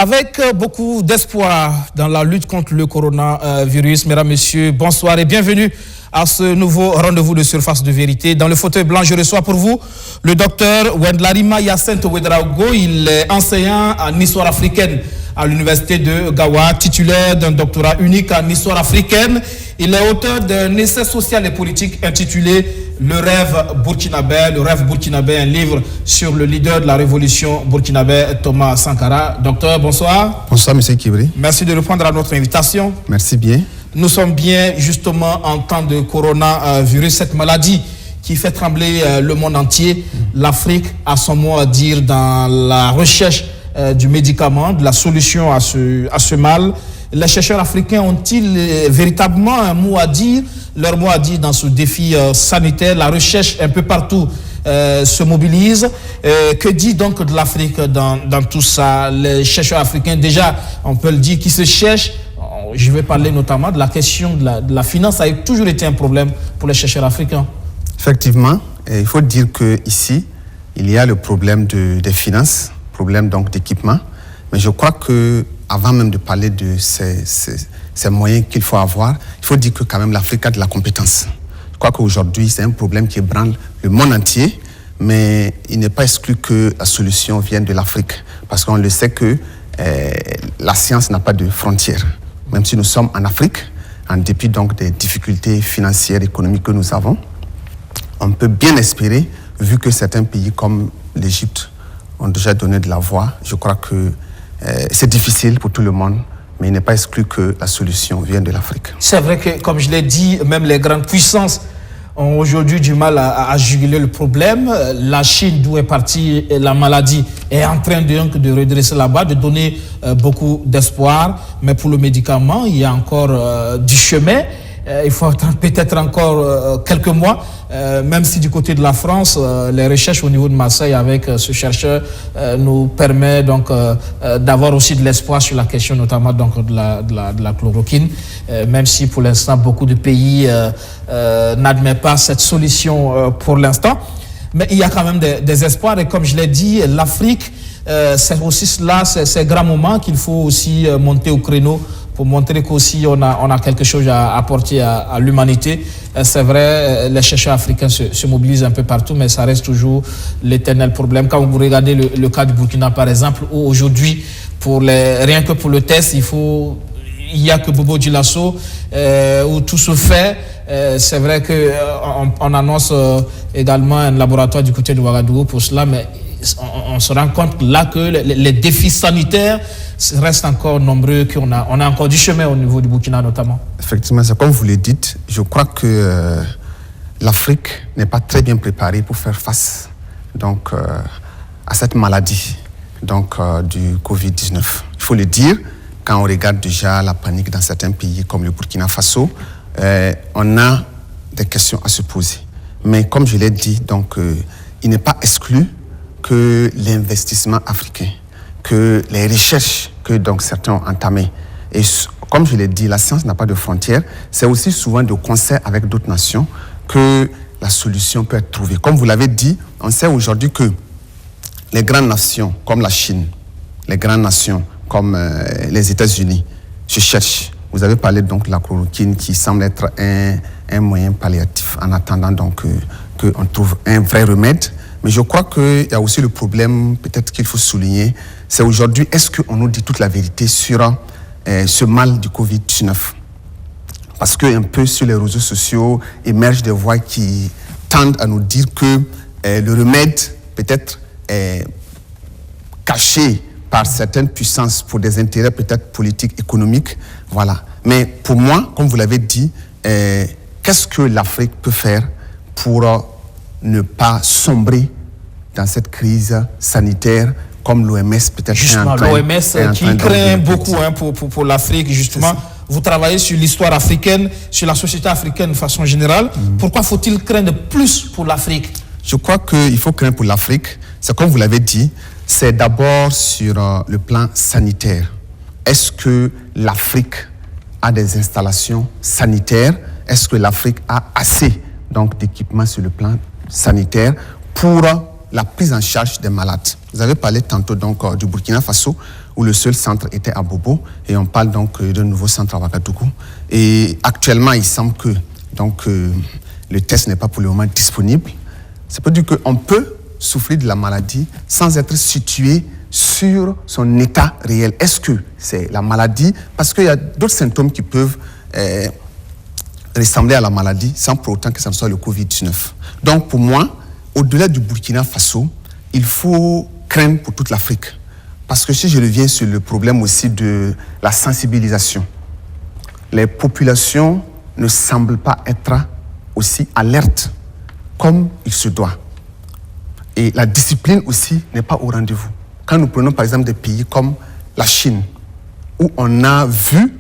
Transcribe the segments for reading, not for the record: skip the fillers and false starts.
Avec beaucoup d'espoir dans la lutte contre le coronavirus, mesdames, messieurs, bonsoir et bienvenue à ce nouveau rendez-vous de Surface de Vérité. Dans le fauteuil blanc, je reçois pour vous le docteur Wendlarima Hyacinthe Ouedraogo. Il est enseignant en histoire africaine à l'université de Gawa, titulaire d'un doctorat unique en histoire africaine. Il est auteur d'un essai social et politique intitulé Le rêve burkinabé, un livre sur le leader de la révolution burkinabé, Thomas Sankara. Docteur, bonsoir. Bonsoir, monsieur Kibri. Merci de répondre à notre invitation. Merci bien. Nous sommes bien justement en temps de coronavirus, cette maladie qui fait trembler le monde entier. L'Afrique a son mot à dire dans la recherche du médicament, de la solution à ce mal. Les chercheurs africains ont-ils véritablement un mot à dire, leur mot à dire dans ce défi sanitaire? La recherche un peu partout se mobilise. Que dit donc de l'Afrique dans tout ça? Les chercheurs africains, déjà, on peut le dire, qui se cherchent. Je vais parler notamment de la question de la finance. Ça a toujours été un problème pour les chercheurs africains. Effectivement, il faut dire qu'ici, il y a le problème des finances, problème donc d'équipement. Mais je crois qu'avant même de parler de ces moyens qu'il faut avoir, il faut dire que quand même l'Afrique a de la compétence. Je crois qu'aujourd'hui, c'est un problème qui ébranle le monde entier, mais il n'est pas exclu que la solution vienne de l'Afrique. Parce qu'on le sait que la science n'a pas de frontières. Même si nous sommes en Afrique, en dépit donc des difficultés financières et économiques que nous avons, on peut bien espérer, vu que certains pays comme l'Égypte ont déjà donné de la voix. Je crois que c'est difficile pour tout le monde, mais il n'est pas exclu que la solution vienne de l'Afrique. C'est vrai que, comme je l'ai dit, même les grandes puissances ont aujourd'hui du mal à juguler le problème. La Chine, d'où est partie la maladie, est en train de redresser là-bas, de donner beaucoup d'espoir. Mais pour le médicament, il y a encore du chemin. Il faut attendre peut-être encore quelques mois, même si du côté de la France, les recherches au niveau de Marseille avec ce chercheur nous permet donc d'avoir aussi de l'espoir sur la question notamment donc de la chloroquine, même si pour l'instant beaucoup de pays n'admettent pas cette solution pour l'instant. Mais il y a quand même des espoirs et comme je l'ai dit, l'Afrique, c'est aussi cela, ces grands moments qu'il faut aussi monter au créneau pour montrer qu'aussi on a quelque chose à apporter à l'humanité. C'est vrai, les chercheurs africains se mobilisent un peu partout, mais ça reste toujours l'éternel problème. Quand vous regardez le cas du Burkina, par exemple, où aujourd'hui, rien que pour le test, il n'y a que Bobo Dioulasso, où tout se fait. C'est vrai qu'on annonce également un laboratoire du côté de Ouagadougou pour cela, mais on se rend compte là que les défis sanitaires restent encore nombreux, qu'on a encore du chemin au niveau du Burkina notamment. Effectivement, c'est comme vous le dites. Je crois que l'Afrique n'est pas très bien préparée pour faire face donc, à cette maladie donc, du Covid-19. Il faut le dire, quand on regarde déjà la panique dans certains pays comme le Burkina Faso, on a des questions à se poser. Mais comme je l'ai dit, donc, il n'est pas exclu que l'investissement africain, que les recherches que donc certains ont entamées, et comme je l'ai dit, la science n'a pas de frontières, c'est aussi souvent de concert avec d'autres nations que la solution peut être trouvée. Comme vous l'avez dit, on sait aujourd'hui que les grandes nations comme la Chine, les grandes nations comme les États-Unis se cherchent. Vous avez parlé donc de la chloroquine qui semble être un moyen palliatif en attendant donc qu'on trouve un vrai remède. Mais je crois qu'il y a aussi le problème, peut-être qu'il faut souligner, c'est aujourd'hui, est-ce qu'on nous dit toute la vérité sur ce mal du Covid-19? Parce qu'un peu sur les réseaux sociaux émergent des voix qui tendent à nous dire que le remède peut-être est caché par certaines puissances pour des intérêts peut-être politiques, économiques. Voilà. Mais pour moi, comme vous l'avez dit, qu'est-ce que l'Afrique peut faire pour ne pas sombrer dans cette crise sanitaire comme l'OMS peut-être justement, l'OMS qui craint beaucoup pour l'Afrique, justement. Vous travaillez sur l'histoire africaine, sur la société africaine de façon générale. Pourquoi faut-il craindre plus pour l'Afrique? Je crois qu'il faut craindre pour l'Afrique. C'est comme vous l'avez dit, c'est d'abord sur le plan sanitaire. Est-ce que l'Afrique a des installations sanitaires? Est-ce que l'Afrique a assez donc, d'équipements sur le plan sanitaire pour la prise en charge des malades? Vous avez parlé tantôt donc, du Burkina Faso, où le seul centre était à Bobo, et on parle donc d'un nouveau centre à Ouagadougou. Et actuellement, il semble que donc, le test n'est pas pour le moment disponible. Ça peut dire qu'on peut souffrir de la maladie sans être situé sur son état réel. Est-ce que c'est la maladie? Parce qu'il y a d'autres symptômes qui peuvent ressembler à la maladie sans pour autant que ça ne soit le Covid-19. Donc pour moi, au-delà du Burkina Faso, il faut craindre pour toute l'Afrique. Parce que si je reviens sur le problème aussi de la sensibilisation, les populations ne semblent pas être aussi alertes comme il se doit. Et la discipline aussi n'est pas au rendez-vous. Quand nous prenons par exemple des pays comme la Chine, où on a vu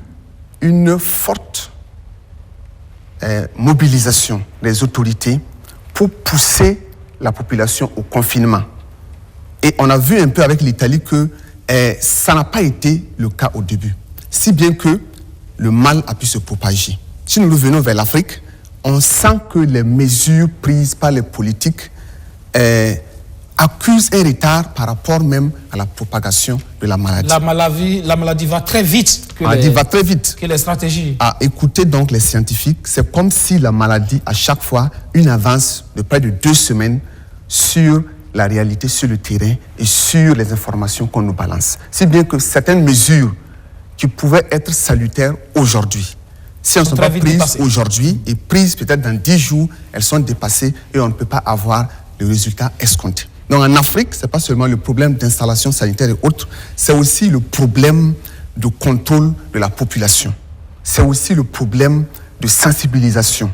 une forte mobilisation des autorités pour pousser la population au confinement. Et on a vu un peu avec l'Italie que ça n'a pas été le cas au début. Si bien que le mal a pu se propager. Si nous revenons vers l'Afrique, on sent que les mesures prises par les politiques accusent un retard par rapport même à la propagation de la maladie. La maladie va très vite que les stratégies. À écouter donc les scientifiques, c'est comme si la maladie, à chaque fois, une avance de près de 2 semaines sur la réalité sur le terrain et sur les informations qu'on nous balance. Si bien que certaines mesures qui pouvaient être salutaires aujourd'hui, si elles ne sont pas prises aujourd'hui et prises peut-être dans 10 jours, elles sont dépassées et on ne peut pas avoir le résultat escompté. Donc en Afrique, ce n'est pas seulement le problème d'installation sanitaire et autres, c'est aussi le problème de contrôle de la population. C'est aussi le problème de sensibilisation.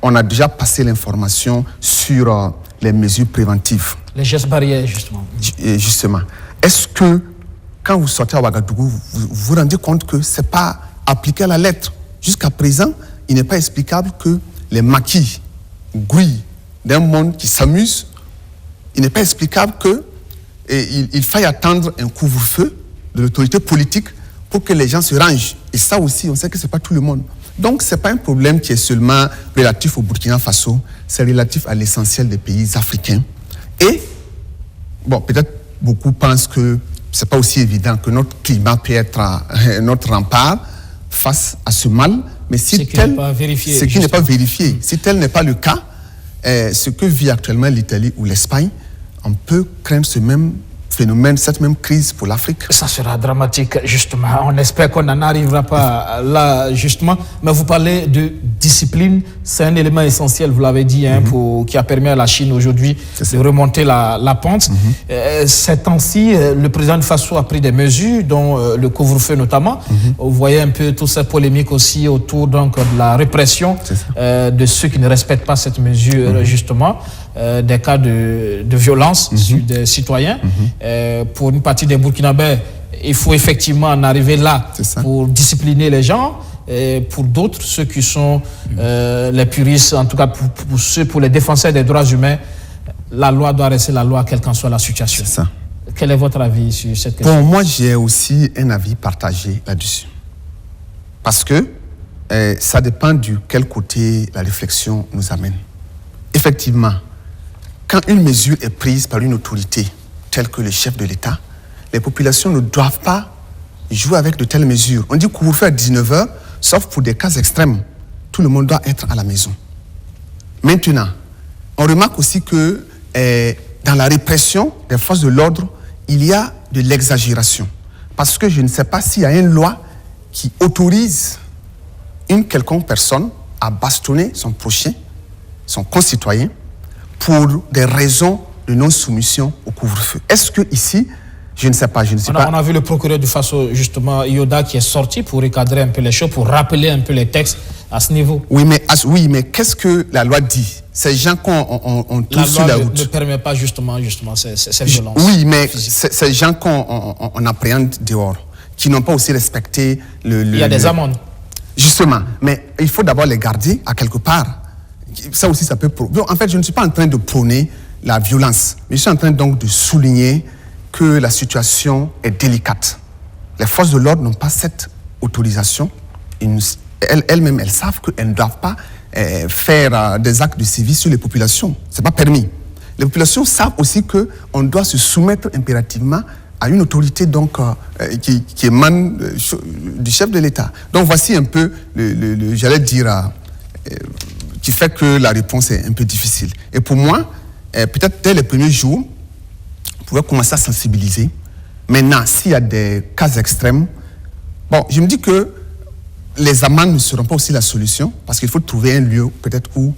On a déjà passé l'information sur les mesures préventives. Les gestes barrières, justement. Justement. Est-ce que, quand vous sortez à Ouagadougou, vous vous rendez compte que ce n'est pas appliqué à la lettre? Jusqu'à présent, il n'est pas explicable que les maquis, gouilles d'un monde qui s'amuse, il n'est pas explicable qu'il faille attendre un couvre-feu de l'autorité politique pour que les gens se rangent. Et ça aussi, on sait que ce n'est pas tout le monde. Donc, ce n'est pas un problème qui est seulement relatif au Burkina Faso, c'est relatif à l'essentiel des pays africains. Et, bon, peut-être beaucoup pensent que ce n'est pas aussi évident que notre climat peut être notre rempart face à ce mal, mais si tel n'est pas vérifié, si tel n'est pas le cas, ce que vit actuellement l'Italie ou l'Espagne, on peut craindre ce même phénomène, cette même crise pour l'Afrique. Ça sera dramatique, justement. On espère qu'on n'en arrivera pas là, justement. Mais vous parlez de discipline, c'est un élément essentiel, vous l'avez dit, qui a permis à la Chine aujourd'hui de remonter la pente. Ces temps-ci, le président de Faso a pris des mesures, dont le couvre-feu notamment. Vous voyez un peu toute cette polémique aussi autour donc, de la répression de ceux qui ne respectent pas cette mesure, justement. Des cas de violence sur des citoyens. Pour une partie des Burkinabés, il faut effectivement en arriver là pour discipliner les gens. Et pour d'autres, ceux qui sont les puristes, en tout cas pour les défenseurs des droits humains, la loi doit rester la loi, quelle qu'en soit la situation. C'est ça. Quel est votre avis sur cette question? Bon, moi, j'ai aussi un avis partagé là-dessus. Parce que ça dépend de quel côté la réflexion nous amène. Effectivement, quand une mesure est prise par une autorité telle que le chef de l'État, les populations ne doivent pas jouer avec de telles mesures. On dit couvre-feu à 19h, sauf pour des cas extrêmes. Tout le monde doit être à la maison. Maintenant, on remarque aussi que dans la répression des forces de l'ordre, il y a de l'exagération. Parce que je ne sais pas s'il y a une loi qui autorise une quelconque personne à bastonner son prochain, son concitoyen, pour des raisons de non-soumission au couvre-feu. Est-ce que ici, je ne sais pas, On a vu le procureur du Faso, justement, Yoda, qui est sorti pour recadrer un peu les choses, pour rappeler un peu les textes à ce niveau. Oui, mais qu'est-ce que la loi dit? Ces gens qu'on trouve sur la route. La loi ne permet pas justement cette violence. Oui, mais ces gens qu'on appréhende dehors, qui n'ont pas aussi respecté Il y a des amendes. Justement, mais il faut d'abord les garder à quelque part. Ça aussi, ça peut... En fait, je ne suis pas en train de prôner la violence, mais je suis en train donc de souligner que la situation est délicate. Les forces de l'ordre n'ont pas cette autorisation. Elles-mêmes, elles savent qu'elles ne doivent pas faire des actes de sévice sur les populations. Ce n'est pas permis. Les populations savent aussi qu'on doit se soumettre impérativement à une autorité donc, qui émane du chef de l'État. Donc voici un peu, j'allais dire, qui fait que la réponse est un peu difficile. Et pour moi, peut-être dès les premiers jours, on pouvait commencer à sensibiliser. Maintenant, s'il y a des cas extrêmes, bon, je me dis que les amendes ne seront pas aussi la solution, parce qu'il faut trouver un lieu peut-être où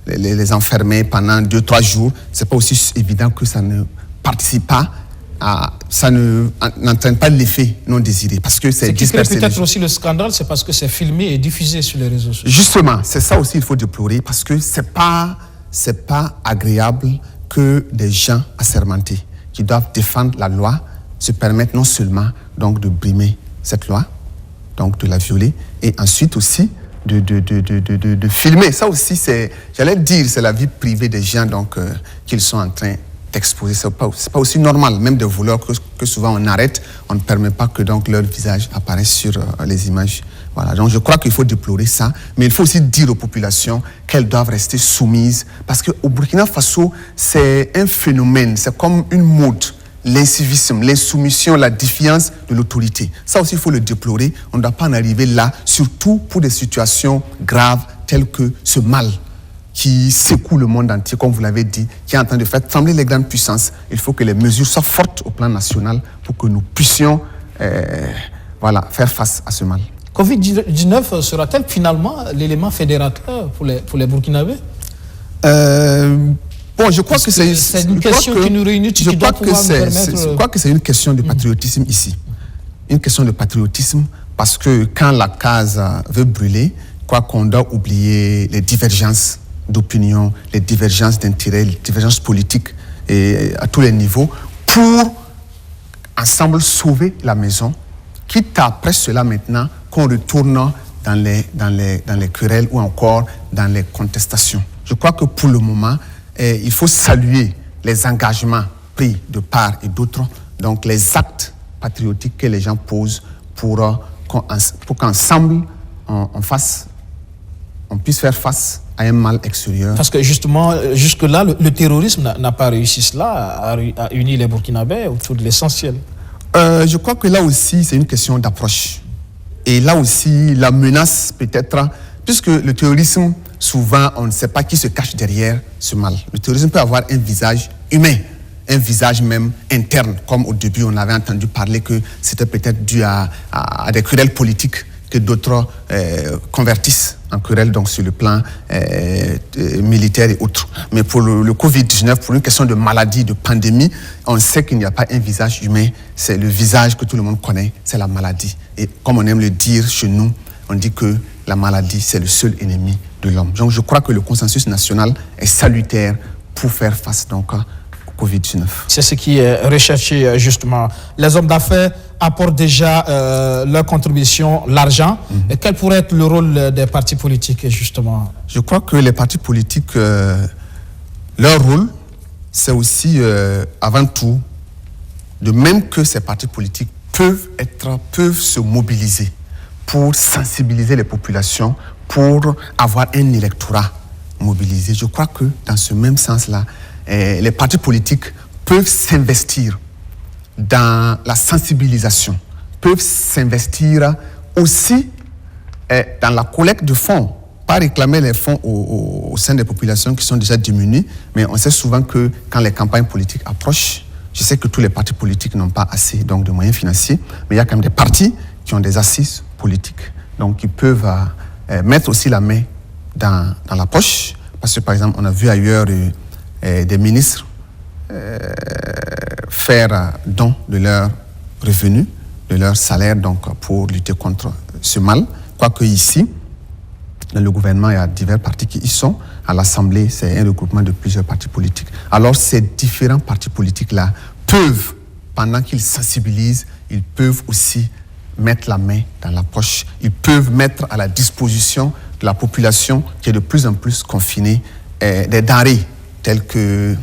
les enfermer pendant 2-3 jours. C'est pas aussi évident que ça ne participe pas ça n'entraîne pas l'effet non désiré, parce que c'est dispersé. Ce qui crée peut-être aussi le scandale, c'est parce que c'est filmé et diffusé sur les réseaux sociaux. Justement, c'est ça aussi il faut déplorer, parce que c'est pas agréable que des gens assermentés qui doivent défendre la loi se permettent non seulement donc de brimer cette loi, donc de la violer, et ensuite aussi de filmer. Ça aussi, j'allais dire, c'est la vie privée des gens donc qu'ils sont en train d'exposer. C'est pas aussi normal, même des voleurs que souvent on arrête, on ne permet pas que donc leur visage apparaisse sur les images. Voilà. Donc je crois qu'il faut déplorer ça, mais il faut aussi dire aux populations qu'elles doivent rester soumises, parce qu'au Burkina Faso, c'est un phénomène, c'est comme une mode. L'incivisme, l'insoumission, la défiance de l'autorité. Ça aussi, il faut le déplorer. On ne doit pas en arriver là, surtout pour des situations graves telles que ce mal qui secoue le monde entier, comme vous l'avez dit, qui est en train de faire trembler les grandes puissances. Il faut que les mesures soient fortes au plan national pour que nous puissions faire face à ce mal. Covid-19 sera-t-elle finalement l'élément fédérateur pour les Burkinabés? Bon, je crois que c'est une question qui nous réunit. Je crois que c'est une question de patriotisme ici. Une question de patriotisme, parce que quand la case veut brûler, quoi qu'on doit oublier les divergences d'opinion, les divergences d'intérêts, les divergences politiques et à tous les niveaux, pour ensemble sauver la maison, quitte après cela maintenant qu'on retourne dans les querelles ou encore dans les contestations. Je crois que pour le moment, il faut saluer les engagements pris de part et d'autre, donc les actes patriotiques que les gens posent pour qu'ensemble on puisse faire face à un mal extérieur. Parce que justement, jusque-là, le terrorisme n'a pas réussi cela, à unir les Burkinabés autour de l'essentiel. Je crois que là aussi, c'est une question d'approche. Et là aussi, la menace peut-être, puisque le terrorisme, souvent, on ne sait pas qui se cache derrière ce mal. Le terrorisme peut avoir un visage humain, un visage même interne, comme au début, on avait entendu parler que c'était peut-être dû à des querelles politiques que d'autres convertissent en querelles, donc sur le plan militaire et autres. Mais pour le Covid-19, pour une question de maladie, de pandémie, on sait qu'il n'y a pas un visage humain, c'est le visage que tout le monde connaît, c'est la maladie. Et comme on aime le dire chez nous, on dit que la maladie, c'est le seul ennemi de l'homme. Donc je crois que le consensus national est salutaire pour faire face donc au Covid-19. C'est ce qui est recherché justement. Les hommes d'affaires apportent déjà leur contribution, l'argent. Et quel pourrait être le rôle des partis politiques justement? Je crois que les partis politiques, leur rôle, c'est aussi avant tout, de même que ces partis politiques peuvent se mobiliser pour sensibiliser les populations, pour avoir un électorat mobilisé. Je crois que dans ce même sens-là, les partis politiques peuvent s'investir dans la sensibilisation, peuvent s'investir aussi dans la collecte de fonds, pas réclamer les fonds au sein des populations qui sont déjà diminuées, mais on sait souvent que quand les campagnes politiques approchent, je sais que tous les partis politiques n'ont pas assez donc, de moyens financiers, mais il y a quand même des partis qui ont des assises politiques, donc qui peuvent mettre aussi la main dans la poche, parce que par exemple, on a vu ailleurs des ministres faire don de leurs revenus, de leur salaire, donc pour lutter contre ce mal. Quoique ici, dans le gouvernement, il y a divers partis qui y sont. À l'Assemblée, c'est un regroupement de plusieurs partis politiques. Alors, ces différents partis politiques-là peuvent, pendant qu'ils sensibilisent, ils peuvent aussi mettre la main dans la poche. Ils peuvent mettre à la disposition de la population qui est de plus en plus confinée des denrées telles que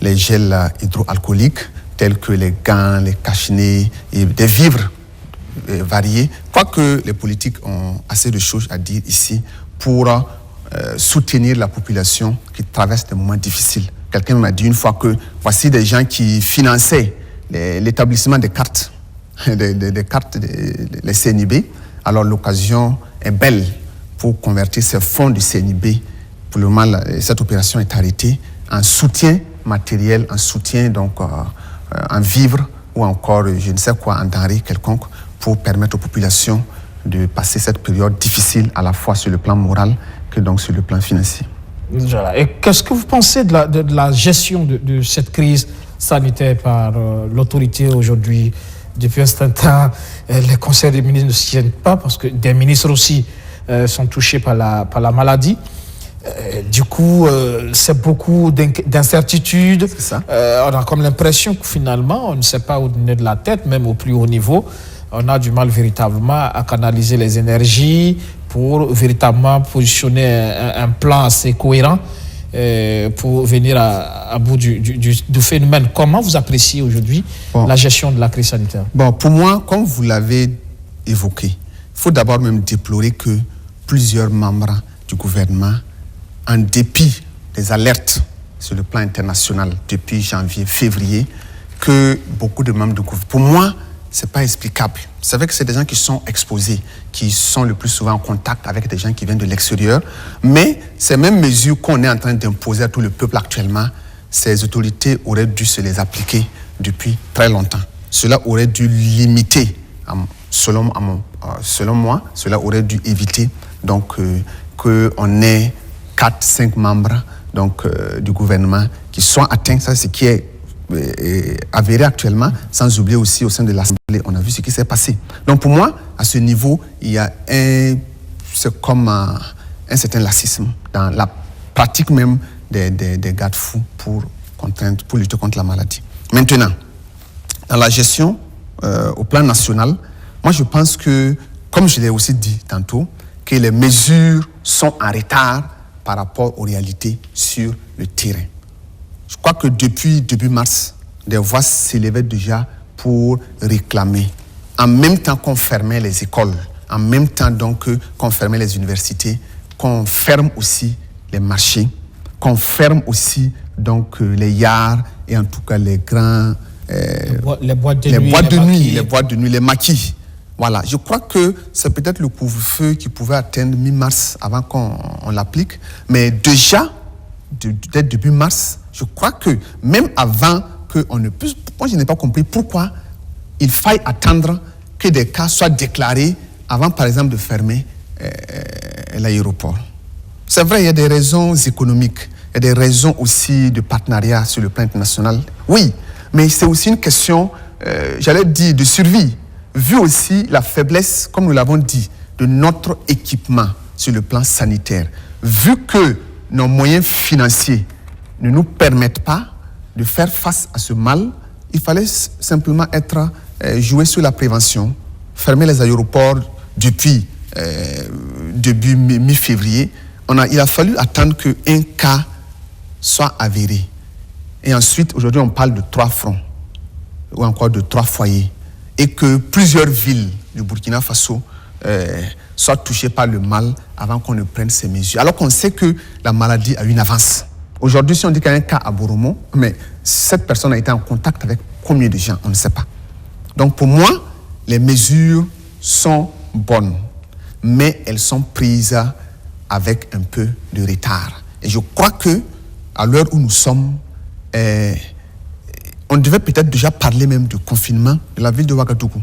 les gels hydroalcooliques, tels que les gants, les cache-nez et des vivres variés. Quoique les politiques ont assez de choses à dire ici pour soutenir la population qui traverse des moments difficiles. Quelqu'un m'a dit une fois que voici des gens qui finançaient l'établissement des cartes, des cartes, les CNIB. Alors l'occasion est belle pour convertir ces fonds du CNIB. Pour le moment, cette opération est arrêtée en soutien matériel, en soutien donc en vivres ou encore je ne sais quoi, en denrées quelconque pour permettre aux populations de passer cette période difficile à la fois sur le plan moral que donc sur le plan financier. Et qu'est-ce que vous pensez de la gestion de cette crise sanitaire par l'autorité aujourd'hui? Depuis un certain temps, les conseils des ministres ne s'y tiennent pas parce que des ministres aussi sont touchés par la maladie. Du coup, c'est beaucoup d'incertitudes. C'est ça. On a comme l'impression que finalement, on ne sait pas où donner de la tête, même au plus haut niveau. On a du mal véritablement à canaliser les énergies pour véritablement positionner un plan assez cohérent pour venir à bout du phénomène. Comment vous appréciez aujourd'hui la gestion de la crise sanitaire? Bon, pour moi, comme vous l'avez évoqué, il faut d'abord même déplorer que plusieurs membres du gouvernement, en dépit des alertes sur le plan international depuis janvier, février, que beaucoup de membres du gouvernement, pour moi, ce n'est pas explicable. C'est vrai que c'est des gens qui sont exposés, qui sont le plus souvent en contact avec des gens qui viennent de l'extérieur, mais ces mêmes mesures qu'on est en train d'imposer à tout le peuple actuellement, ces autorités auraient dû se les appliquer depuis très longtemps. Cela aurait dû limiter, selon moi, cela aurait dû éviter donc qu'on ait 4-5 membres donc, du gouvernement qui sont atteints, ça c'est ce qui est avéré actuellement, sans oublier aussi au sein de l'Assemblée, on a vu ce qui s'est passé. Donc pour moi, à ce niveau, il y a c'est comme un certain laxisme dans la pratique même des garde-fous pour lutter contre la maladie. Maintenant, dans la gestion au plan national, moi je pense que, comme je l'ai aussi dit tantôt, que les mesures sont en retard par rapport aux réalités sur le terrain. Je crois que depuis début mars, des voix s'élevaient déjà pour réclamer, en même temps qu'on fermait les écoles, en même temps donc qu'on fermait les universités, qu'on ferme aussi les marchés, qu'on ferme aussi donc les yards et en tout cas les grands les boîtes de nuit, les maquis. Voilà, je crois que c'est peut-être le couvre-feu qui pouvait atteindre mi-mars avant qu'on l'applique, mais déjà, dès début mars, je crois que même avant qu'on ne puisse... Moi, je n'ai pas compris pourquoi il faille attendre que des cas soient déclarés avant, par exemple, de fermer l'aéroport. C'est vrai, il y a des raisons économiques, il y a des raisons aussi de partenariat sur le plan international. Oui, mais c'est aussi une question, j'allais dire, de survie. Vu aussi la faiblesse, comme nous l'avons dit, de notre équipement sur le plan sanitaire, vu que nos moyens financiers ne nous permettent pas de faire face à ce mal, il fallait simplement jouer sur la prévention, fermer les aéroports depuis début mi-février. Il a fallu attendre qu'un cas soit avéré. Et ensuite, aujourd'hui, on parle de 3 fronts, ou encore de 3 foyers. Et que plusieurs villes du Burkina Faso soient touchées par le mal avant qu'on ne prenne ces mesures. Alors qu'on sait que la maladie a une avance. Aujourd'hui, si on dit qu'il y a un cas à Boromo, mais cette personne a été en contact avec combien de gens, on ne sait pas. Donc pour moi, les mesures sont bonnes, mais elles sont prises avec un peu de retard. Et je crois que à l'heure où nous sommes, on devait peut-être déjà parler même de confinement de la ville de Ouagadougou.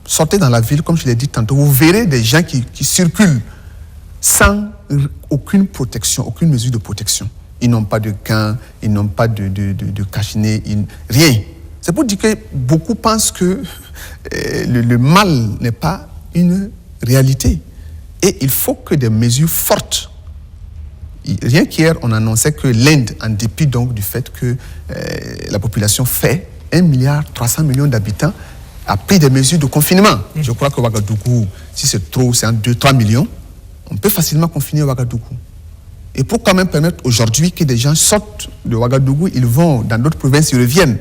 Sortez dans la ville, comme je l'ai dit tantôt, vous verrez des gens qui circulent sans aucune protection, aucune mesure de protection. Ils n'ont pas de gants, ils n'ont pas de cache-nez, rien. C'est pour dire que beaucoup pensent que le mal n'est pas une réalité. Et il faut que des mesures fortes. Rien qu'hier, on annonçait que l'Inde, en dépit donc du fait que la population fait 1,3 milliard d'habitants, a pris des mesures de confinement. Je crois que Ouagadougou, si c'est trop, c'est en 2-3 millions, on peut facilement confiner Ouagadougou. Et pour quand même permettre aujourd'hui que des gens sortent de Ouagadougou, ils vont dans d'autres provinces, ils reviennent.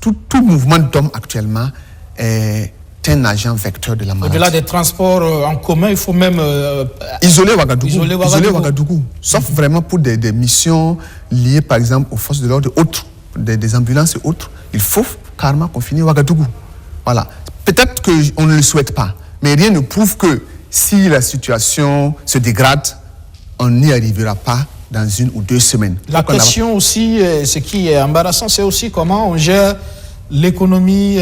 Tout mouvement d'hommes actuellement est un agent vecteur de la maladie. Au-delà des transports en commun, il faut même isoler Ouagadougou. Sauf vraiment pour des missions liées par exemple aux forces de l'ordre et autres, des ambulances et autres. Il faut carrément confiner Ouagadougou. Voilà. Peut-être qu'on ne le souhaite pas, mais rien ne prouve que si la situation se dégrade, on n'y arrivera pas dans 1 ou 2 semaines. La question aussi, ce qui est embarrassant, c'est aussi comment on gère l'économie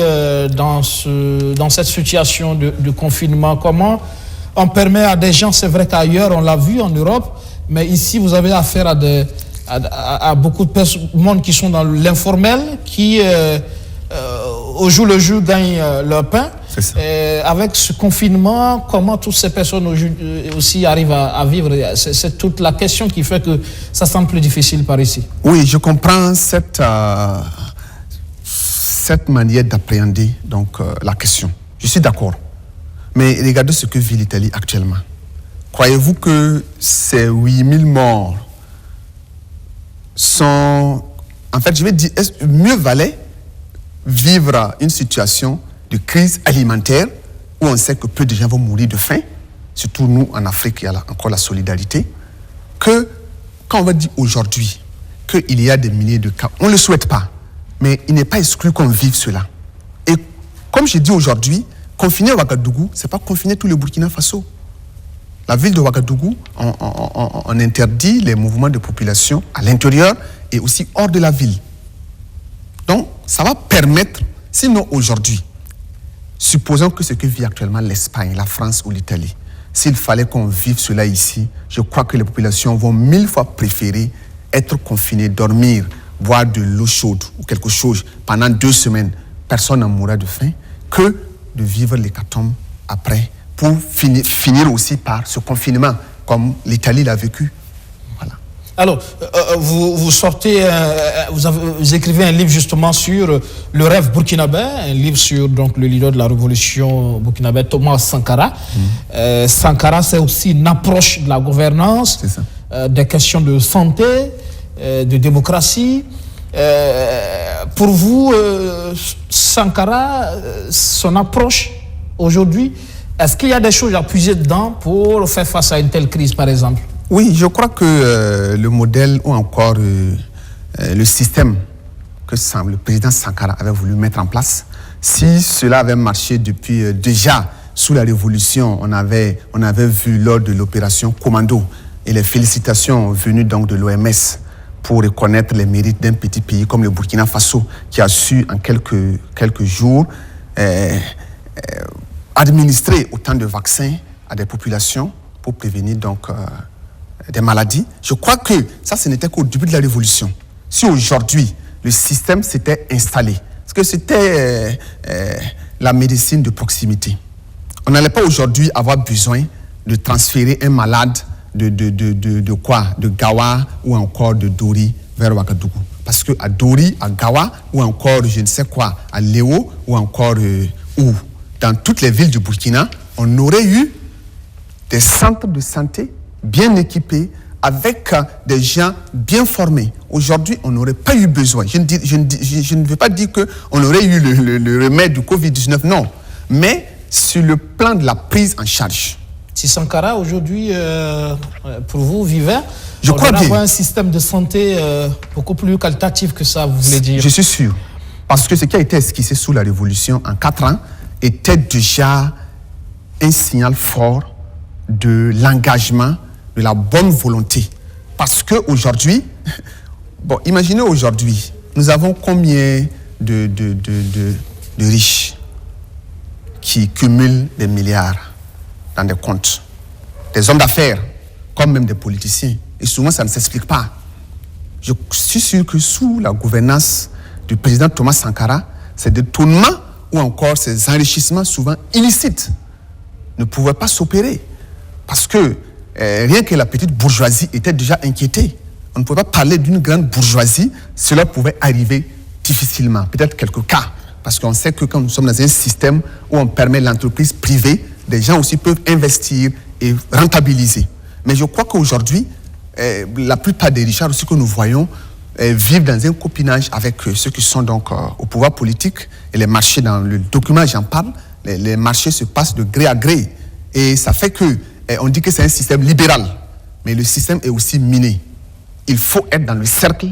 dans cette situation de confinement. Comment on permet à des gens, c'est vrai qu'ailleurs, on l'a vu en Europe, mais ici, vous avez affaire à beaucoup de monde qui sont dans l'informel, qui au jour le jour gagnent leur pain. Avec ce confinement, comment toutes ces personnes aussi arrivent à vivre? C'est toute la question qui fait que ça semble plus difficile par ici. Oui, je comprends cette manière d'appréhender donc la question. Je suis d'accord. Mais regardez ce que vit l'Italie actuellement. Croyez-vous que ces 8000 morts sont... En fait, je vais dire, mieux valait vivre une situation de crise alimentaire où on sait que peu de gens vont mourir de faim, surtout nous en Afrique, il y a encore la solidarité, que quand on va dire aujourd'hui qu'il y a des milliers de cas, on ne le souhaite pas, mais il n'est pas exclu qu'on vive cela. Et comme je dis aujourd'hui, confiner Ouagadougou, ce n'est pas confiner tout le Burkina Faso. La ville de Ouagadougou, on interdit les mouvements de population à l'intérieur et aussi hors de la ville. Donc, ça va permettre, sinon aujourd'hui, supposons que ce que vit actuellement l'Espagne, la France ou l'Italie, s'il fallait qu'on vive cela ici, je crois que les populations vont 1000 fois préférer être confinées, dormir, boire de l'eau chaude ou quelque chose pendant 2 semaines, personne n'en mourra de faim, que de vivre l'hécatombe après pour finir aussi par ce confinement, comme l'Italie l'a vécu. Voilà. Alors, vous sortez, vous écrivez un livre justement sur le rêve burkinabé, un livre sur donc, le leader de la révolution burkinabé, Thomas Sankara. Sankara, c'est aussi une approche de la gouvernance, des questions de santé, de démocratie. Pour vous, Sankara, son approche aujourd'hui, est-ce qu'il y a des choses à puiser dedans pour faire face à une telle crise, par exemple? Oui, je crois que le modèle ou encore le système que le président Sankara avait voulu mettre en place, si cela avait marché depuis déjà sous la Révolution, on avait vu lors de l'opération Commando et les félicitations venues donc de l'OMS pour reconnaître les mérites d'un petit pays comme le Burkina Faso qui a su en quelques jours administrer autant de vaccins à des populations pour prévenir donc des maladies. Je crois que ça, ce n'était qu'au début de la Révolution. Si aujourd'hui, le système s'était installé, parce que c'était la médecine de proximité, on n'allait pas aujourd'hui avoir besoin de transférer un malade de quoi? De Gawa ou encore de Dori vers Ouagadougou. Parce qu'à Dori, à Gawa ou encore, je ne sais quoi, à Léo ou encore dans toutes les villes du Burkina, on aurait eu des centres de santé bien équipés avec des gens bien formés. Aujourd'hui, on n'aurait pas eu besoin. Je ne veux pas dire qu'on aurait eu le remède du Covid-19, non. Mais sur le plan de la prise en charge. Si Sankara, aujourd'hui, pour vous, vivait, je crois bien avoir un système de santé beaucoup plus qualitatif que ça, vous voulez dire? Je suis sûr. Parce que ce qui a été esquissé sous la Révolution en 4 ans était déjà un signal fort de l'engagement, de la bonne volonté. Parce qu'aujourd'hui, bon, imaginez aujourd'hui, nous avons combien de riches qui cumulent des milliards dans des comptes, des hommes d'affaires, comme même des politiciens. Et souvent, ça ne s'explique pas. Je suis sûr que sous la gouvernance du président Thomas Sankara, ces détournements ou encore ces enrichissements souvent illicites ne pouvaient pas s'opérer. Parce que rien que la petite bourgeoisie était déjà inquiétée. On ne pouvait pas parler d'une grande bourgeoisie, cela pouvait arriver difficilement. Peut-être quelques cas, parce qu'on sait que quand nous sommes dans un système où on permet l'entreprise privée, des gens aussi peuvent investir et rentabiliser. Mais je crois qu'aujourd'hui, la plupart des richards aussi que nous voyons vivent dans un copinage avec ceux qui sont donc au pouvoir politique. Et les marchés, dans le document j'en parle, les marchés se passent de gré à gré. Et ça fait que on dit que c'est un système libéral, mais le système est aussi miné. Il faut être dans le cercle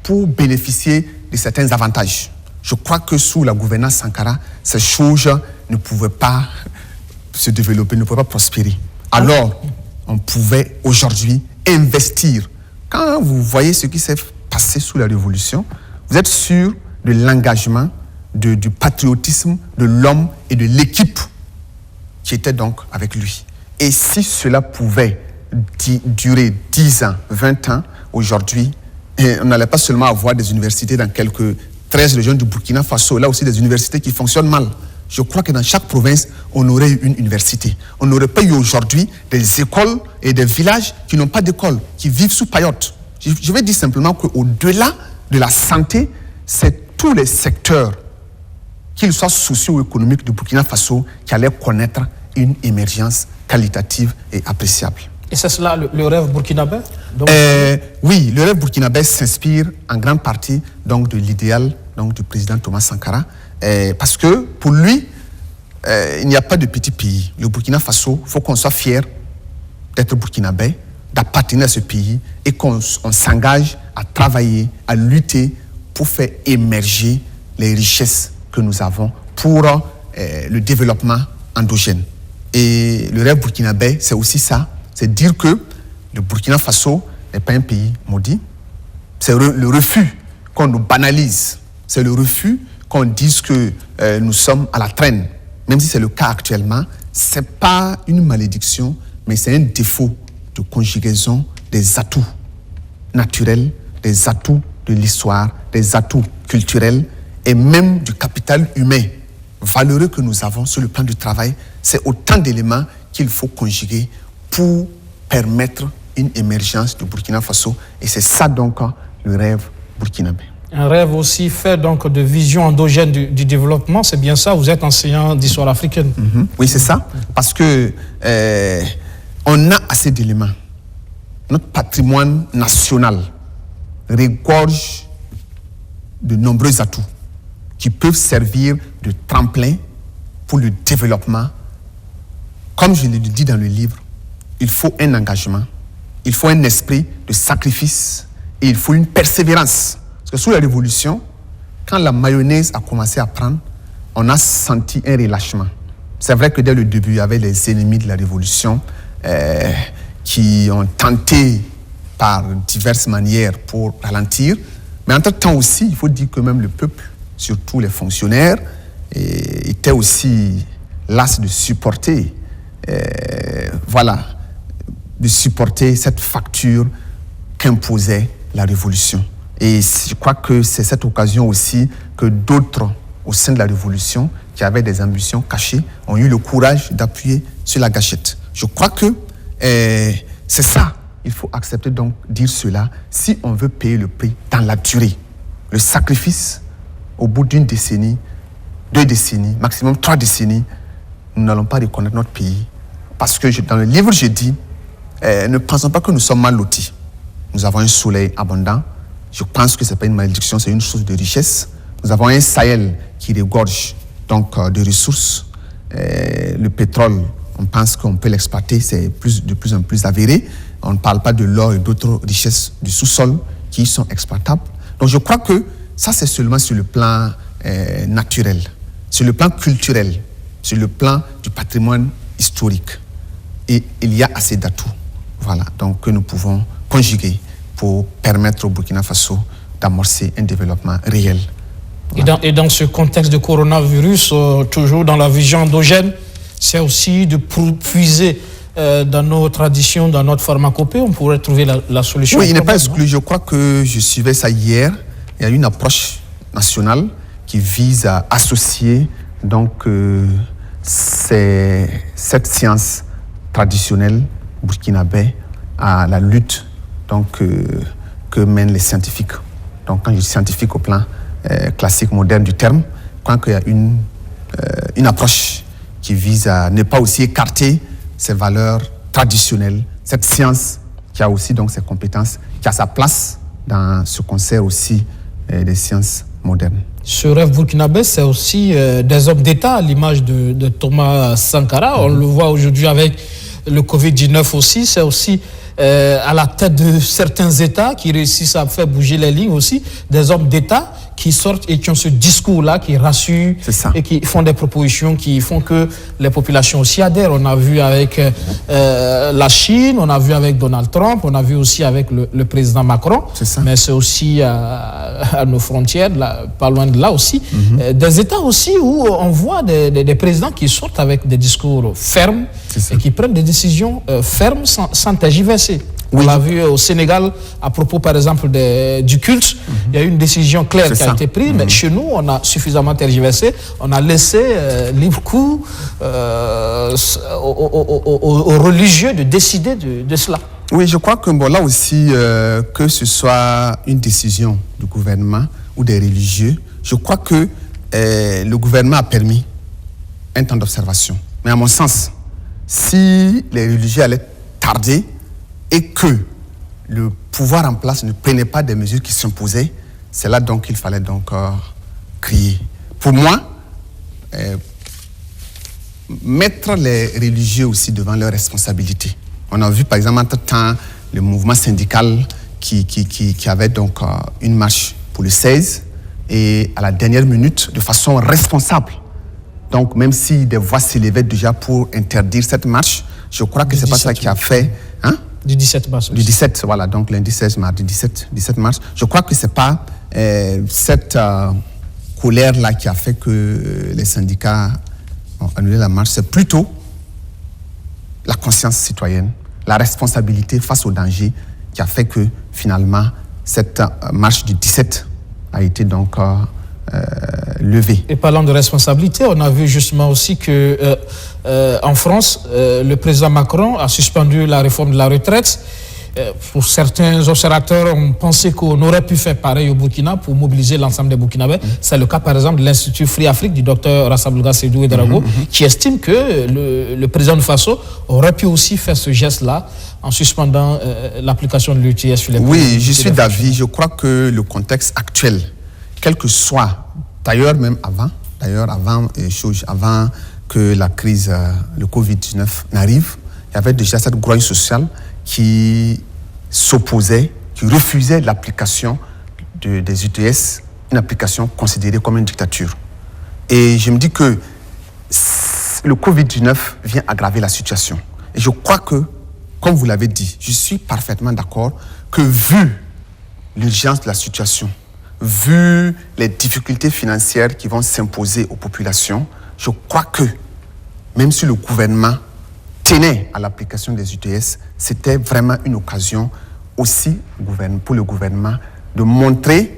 pour bénéficier de certains avantages. Je crois que sous la gouvernance Sankara, ces choses ne pouvaient pas se développer, ne pouvaient pas prospérer. Alors, on pouvait aujourd'hui investir. Quand vous voyez ce qui s'est passé sous la Révolution, vous êtes sûr de l'engagement, du patriotisme de l'homme et de l'équipe qui était donc avec lui. Et si cela pouvait durer 10 ans, 20 ans, aujourd'hui, on n'allait pas seulement avoir des universités dans quelques 13 régions du Burkina Faso, là aussi des universités qui fonctionnent mal. Je crois que dans chaque province, on aurait eu une université. On n'aurait pas eu aujourd'hui des écoles et des villages qui n'ont pas d'école, qui vivent sous paillote. Je vais dire simplement qu'au-delà de la santé, c'est tous les secteurs, qu'ils soient socio-économiques du Burkina Faso, qui allaient connaître une émergence qualitative et appréciable. Et c'est cela le rêve burkinabé? Oui, le rêve burkinabé s'inspire en grande partie donc, de l'idéal donc, du président Thomas Sankara, parce que pour lui, il n'y a pas de petit pays. Le Burkina Faso, il faut qu'on soit fier d'être burkinabé, d'appartenir à ce pays et qu'on s'engage à travailler, à lutter pour faire émerger les richesses que nous avons pour le développement endogène. Et le rêve burkinabé, c'est aussi ça, c'est dire que le Burkina Faso n'est pas un pays maudit. C'est le refus qu'on nous banalise. C'est le refus qu'on dise que nous sommes à la traîne. Même si c'est le cas actuellement, ce n'est pas une malédiction, mais c'est un défaut de conjugaison des atouts naturels, des atouts de l'histoire, des atouts culturels et même du capital humain valeureux que nous avons sur le plan du travail. C'est autant d'éléments qu'il faut conjuguer pour permettre une émergence du Burkina Faso. Et c'est ça donc le rêve burkinabé. Un rêve aussi fait donc de vision endogène du développement, c'est bien ça? Vous êtes enseignant d'histoire africaine. Oui, c'est ça. Parce que on a assez d'éléments. Notre patrimoine national regorge de nombreux atouts qui peuvent servir de tremplin pour le développement. Comme je le dis dans le livre, il faut un engagement, il faut un esprit de sacrifice et il faut une persévérance. Parce que sous la Révolution, quand la mayonnaise a commencé à prendre, on a senti un relâchement. C'est vrai que dès le début, il y avait les ennemis de la Révolution qui ont tenté par diverses manières pour ralentir. Mais entre-temps aussi, il faut dire que même le peuple, surtout les fonctionnaires, étaient aussi las de supporter, de supporter cette facture qu'imposait la Révolution. Et je crois que c'est cette occasion aussi que d'autres au sein de la Révolution, qui avaient des ambitions cachées, ont eu le courage d'appuyer sur la gâchette. Je crois que c'est ça. Il faut accepter donc dire cela si on veut payer le prix dans la durée. Le sacrifice, au bout d'une décennie, 2 décennies, maximum 3 décennies, nous n'allons pas reconnaître notre pays. Parce que dans le livre, je dis, ne pensons pas que nous sommes mal lotis. Nous avons un soleil abondant. Je pense que ce n'est pas une malédiction, c'est une source de richesse. Nous avons un Sahel qui regorge donc de ressources. Le pétrole, on pense qu'on peut l'exploiter, c'est de plus en plus avéré. On ne parle pas de l'or et d'autres richesses du sous-sol qui sont exploitables. Donc je crois que ça, c'est seulement sur le plan naturel, sur le plan culturel, sur le plan du patrimoine historique. Et il y a assez d'atouts, donc que nous pouvons conjuguer pour permettre au Burkina Faso d'amorcer un développement réel. Et dans ce contexte de coronavirus, toujours dans la vision endogène, c'est aussi de puiser dans nos traditions, dans notre pharmacopée, on pourrait trouver la solution. Oui, il n'est pas exclu. Je crois que je suivais ça hier. Il y a une approche nationale qui vise à associer donc cette science traditionnelle burkinabé à la lutte donc, que mènent les scientifiques. Donc quand je dis scientifique au plan classique, moderne du terme, je crois qu'il y a une approche qui vise à ne pas aussi écarter ces valeurs traditionnelles, cette science qui a aussi donc ses compétences, qui a sa place dans ce concert aussi des sciences modernes. Ce rêve burkinabé, c'est aussi des hommes d'État, à l'image de Thomas Sankara. On le voit aujourd'hui avec le Covid-19 aussi. C'est aussi à la tête de certains États qui réussissent à faire bouger les lignes aussi, des hommes d'État qui sortent et qui ont ce discours-là, qui rassurent et qui font des propositions qui font que les populations aussi adhèrent. On a vu avec la Chine, on a vu avec Donald Trump, on a vu aussi avec le président Macron, mais c'est aussi à nos frontières, là, pas loin de là aussi, des États aussi où on voit des présidents qui sortent avec des discours fermes et qui prennent des décisions fermes sans tergiverser. On l'a vu au Sénégal, à propos par exemple du culte, il y a eu une décision claire qui a été prise, mais chez nous, on a suffisamment tergiversé, on a laissé libre cours aux religieux de décider de cela. Oui, je crois que là aussi, que ce soit une décision du gouvernement ou des religieux, je crois que le gouvernement a permis un temps d'observation. Mais à mon sens, si les religieux allaient tarder, et que le pouvoir en place ne prenait pas des mesures qui s'imposaient, c'est là donc qu'il fallait donc crier. Pour moi, mettre les religieux aussi devant leurs responsabilités. On a vu par exemple entre-temps le mouvement syndical qui avait donc une marche pour le 16 et à la dernière minute, de façon responsable. Donc même si des voix s'élevaient déjà pour interdire cette marche, je crois que c'est pas ça qui a fait... Du 17 mars. Du 17, voilà, donc lundi 16 mars, du 17 mars. Je crois que ce n'est pas cette colère-là qui a fait que les syndicats ont annulé la marche, c'est plutôt la conscience citoyenne, la responsabilité face au danger qui a fait que finalement cette marche du 17 a été donc levée. Et parlant de responsabilité, on a vu justement aussi que en France, le président Macron a suspendu la réforme de la retraite. Pour certains observateurs, on pensait qu'on aurait pu faire pareil au Burkina pour mobiliser l'ensemble des Burkinabés. C'est le cas par exemple de l'Institut Free Afrique du docteur Rassabouga Seydou Ouedraogo, qui estime que le président de Faso aurait pu aussi faire ce geste-là en suspendant l'application de l'UTS sur les pays. Oui, je suis d'avis. Je crois que le contexte actuel, quel que soit, d'ailleurs même avant que la crise, le Covid-19 n'arrive, il y avait déjà cette grogne sociale qui s'opposait, qui refusait l'application des UTS, une application considérée comme une dictature. Et je me dis que le Covid-19 vient aggraver la situation. Et je crois que, comme vous l'avez dit, je suis parfaitement d'accord que vu l'urgence de la situation, vu les difficultés financières qui vont s'imposer aux populations, je crois que, même si le gouvernement tenait à l'application des UTS, c'était vraiment une occasion aussi pour le gouvernement de montrer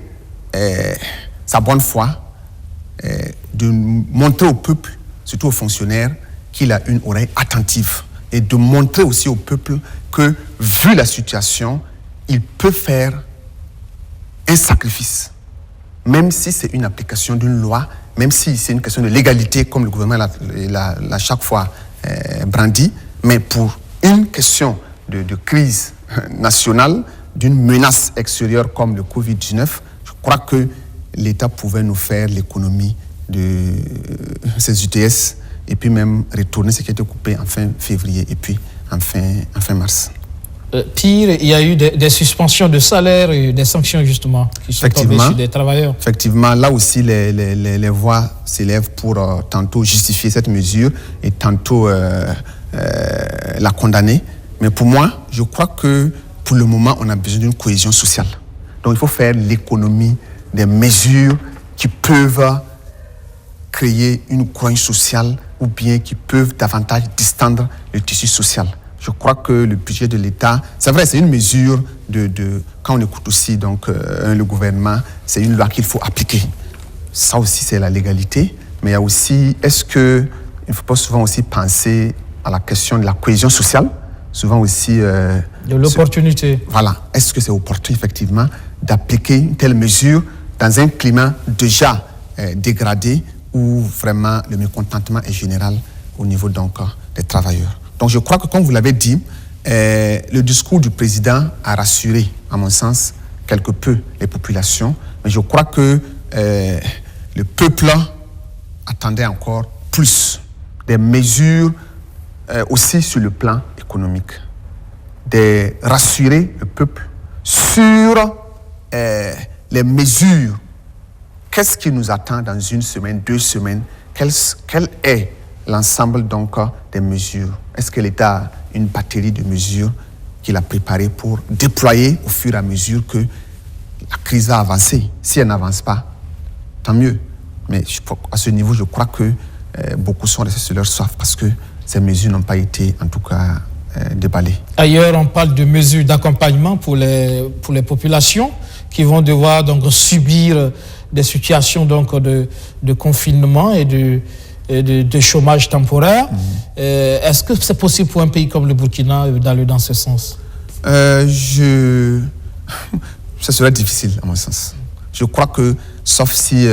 sa bonne foi, de montrer au peuple, surtout aux fonctionnaires, qu'il a une oreille attentive et de montrer aussi au peuple que, vu la situation, il peut faire un sacrifice, même si c'est une application d'une loi, même si c'est une question de légalité, comme le gouvernement l'a chaque fois brandi, mais pour une question de crise nationale, d'une menace extérieure comme le Covid-19, je crois que l'État pouvait nous faire l'économie de ces UTS et puis même retourner ce qui a été coupé en fin février et puis en fin mars. Pire, il y a eu des suspensions de salaire et des sanctions justement qui sont tombées sur des travailleurs. Effectivement, là aussi les voix s'élèvent pour tantôt justifier cette mesure et tantôt la condamner. Mais pour moi, je crois que pour le moment, on a besoin d'une cohésion sociale. Donc il faut faire l'économie des mesures qui peuvent créer une grogne sociale ou bien qui peuvent davantage distendre le tissu social. Je crois que le budget de l'État, c'est vrai, c'est une mesure quand on écoute aussi donc, le gouvernement, c'est une loi qu'il faut appliquer. Ça aussi, c'est la légalité. Mais il y a aussi, il ne faut pas souvent aussi penser à la question de la cohésion sociale, souvent aussi... de l'opportunité. Voilà. Est-ce que c'est opportun, effectivement, d'appliquer une telle mesure dans un climat déjà dégradé où vraiment le mécontentement est général au niveau donc, des travailleurs. Donc je crois que, comme vous l'avez dit, le discours du président a rassuré, à mon sens, quelque peu les populations. Mais je crois que le peuple attendait encore plus des mesures aussi sur le plan économique. De rassurer le peuple sur les mesures qu'est-ce qui nous attend dans une semaine, 2 semaines? Quel est l'ensemble donc des mesures? Est-ce que l'État a une batterie de mesures qu'il a préparées pour déployer au fur et à mesure que la crise va avancer? Si elle n'avance pas, tant mieux. Mais à ce niveau, je crois que beaucoup sont restés sur leur soif parce que ces mesures n'ont pas été, en tout cas, déballées. Ailleurs, on parle de mesures d'accompagnement pour les populations qui vont devoir donc subir des situations donc de confinement et de chômage temporaire. Est-ce que c'est possible pour un pays comme le Burkina d'aller dans ce sens? Ça serait difficile, à mon sens. Je crois que, sauf si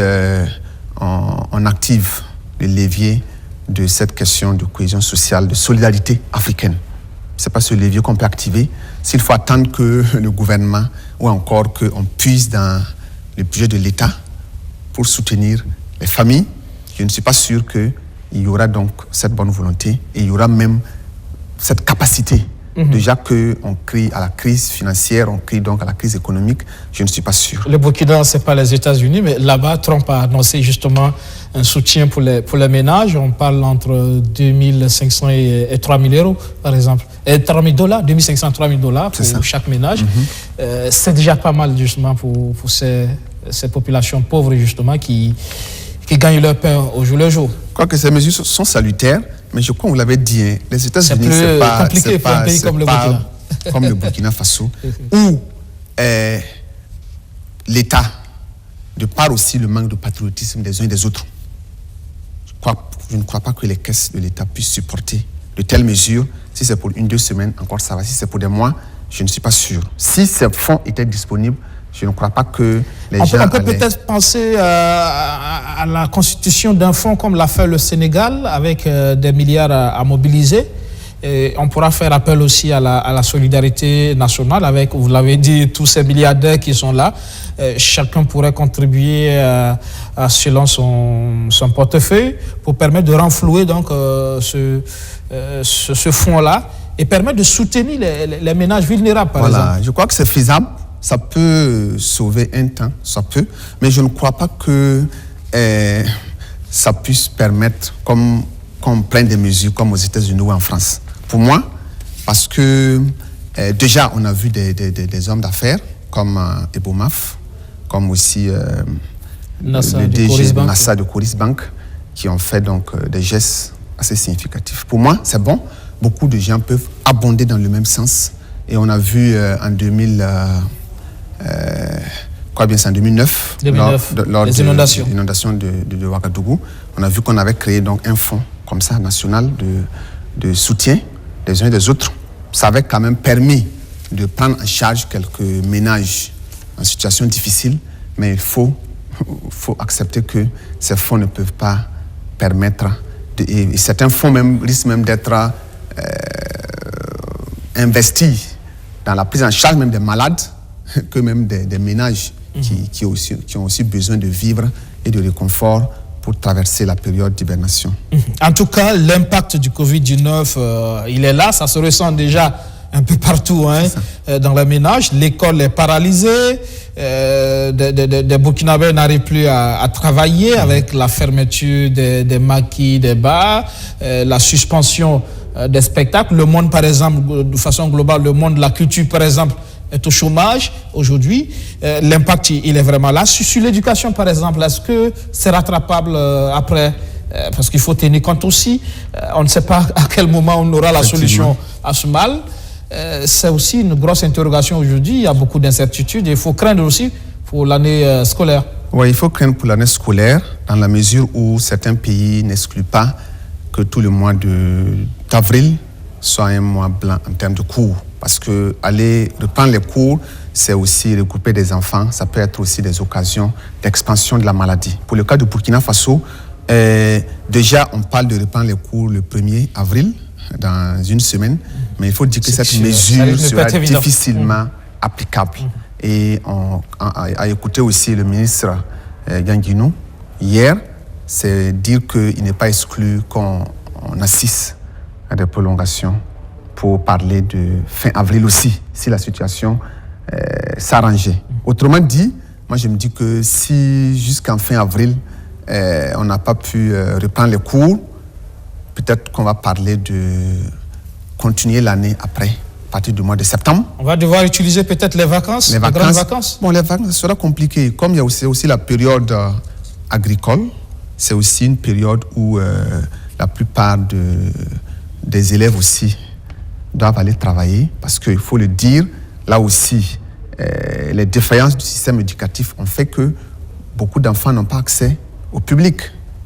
on active les leviers de cette question de cohésion sociale, de solidarité africaine. Ce n'est pas ce levier qu'on peut activer. S'il faut attendre que le gouvernement ou encore qu'on puise dans le budget de l'État pour soutenir les familles, je ne suis pas sûr qu'il y aura donc cette bonne volonté et il y aura même cette capacité. Déjà qu'on crie à la crise financière, on crie donc à la crise économique, je ne suis pas sûr. Le Burkina, ce n'est pas les États-Unis, mais là-bas, Trump a annoncé justement un soutien pour les ménages. On parle entre 2 500 et 3 000 euros, par exemple. Et 3 000 $, 2 500 à 3 000 $ pour chaque ménage. C'est déjà pas mal, justement, pour ces populations pauvres, justement, qui gagnent leur pain au jour le jour. Je crois que ces mesures sont salutaires, mais je crois que vous l'avez dit, les États-Unis, c'est pas compliqué pour un pays comme le Burkina. Comme le Burkina Faso, où l'État, de par aussi le manque de patriotisme des uns et des autres, je ne crois pas que les caisses de l'État puissent supporter de telles mesures. Si c'est pour 1-2 semaines, encore ça va. Si c'est pour des mois, je ne suis pas sûr. Si ces fonds étaient disponibles, je ne crois pas que les gens... On peut peut-être penser à la constitution d'un fonds comme l'a fait le Sénégal, avec des milliards à mobiliser. Et on pourra faire appel aussi à la solidarité nationale avec, vous l'avez dit, tous ces milliardaires qui sont là. Chacun pourrait contribuer selon son portefeuille pour permettre de renflouer donc, ce fonds-là et permettre de soutenir les ménages vulnérables, par exemple. Je crois que c'est faisable. Ça peut sauver un temps, ça peut, mais je ne crois pas que ça puisse permettre qu'on prenne des mesures comme aux États-Unis ou en France. Pour moi, parce que déjà, on a vu des hommes d'affaires comme Ebomaf, comme aussi Nassa le de DG Coris Bank. Nassa de Coris Bank, qui ont fait donc des gestes assez significatifs. Pour moi, c'est bon. Beaucoup de gens peuvent abonder dans le même sens. Et on a vu en 2009, lors les de inondations. l'inondation de Ouagadougou, on a vu qu'on avait créé donc un fonds comme ça, national, de soutien des uns et des autres. Ça avait quand même permis de prendre en charge quelques ménages en situation difficile, mais il faut accepter que ces fonds ne peuvent pas permettre, et certains fonds risquent même d'être investis dans la prise en charge même des malades, que même des ménages qui ont aussi besoin de vivre et de réconfort pour traverser la période d'hibernation. En tout cas, l'impact du Covid-19, il est là, ça se ressent déjà un peu partout dans les ménages. L'école est paralysée, des Burkinabés n'arrivent plus à travailler avec la fermeture des maquis, des bars, la suspension des spectacles. Le monde, par exemple, de façon globale, le monde de la culture, par exemple, est au chômage aujourd'hui. L'impact, il est vraiment là. Sur l'éducation, par exemple, est-ce que c'est rattrapable après? Parce qu'il faut tenir compte aussi. On ne sait pas à quel moment on aura la solution à ce mal. C'est aussi une grosse interrogation aujourd'hui. Il y a beaucoup d'incertitudes. Il faut craindre aussi pour l'année scolaire. Oui, il faut craindre pour l'année scolaire dans la mesure où certains pays n'excluent pas que tout le mois d'avril soit un mois blanc en termes de cours. Parce que aller reprendre les cours, c'est aussi regrouper des enfants. Ça peut être aussi des occasions d'expansion de la maladie. Pour le cas de Burkina Faso, déjà, on parle de reprendre les cours le 1er avril, dans une semaine. Mais il faut dire que cette mesure sera difficilement applicable. Et on a écouté aussi le ministre Ganguino hier, c'est dire qu'il n'est pas exclu qu'on assiste à des prolongations pour parler de fin avril aussi, si la situation s'arrangeait. Autrement dit, moi je me dis que si jusqu'en fin avril, on n'a pas pu reprendre les cours, peut-être qu'on va parler de continuer l'année après, à partir du mois de septembre. On va devoir utiliser peut-être les vacances, les grandes vacances. Bon, les vacances, ce sera compliqué. Comme il y a aussi la période agricole, c'est aussi une période où la plupart des élèves aussi doivent aller travailler, parce qu'il faut le dire, là aussi, les défaillances du système éducatif ont fait que beaucoup d'enfants n'ont pas accès au public.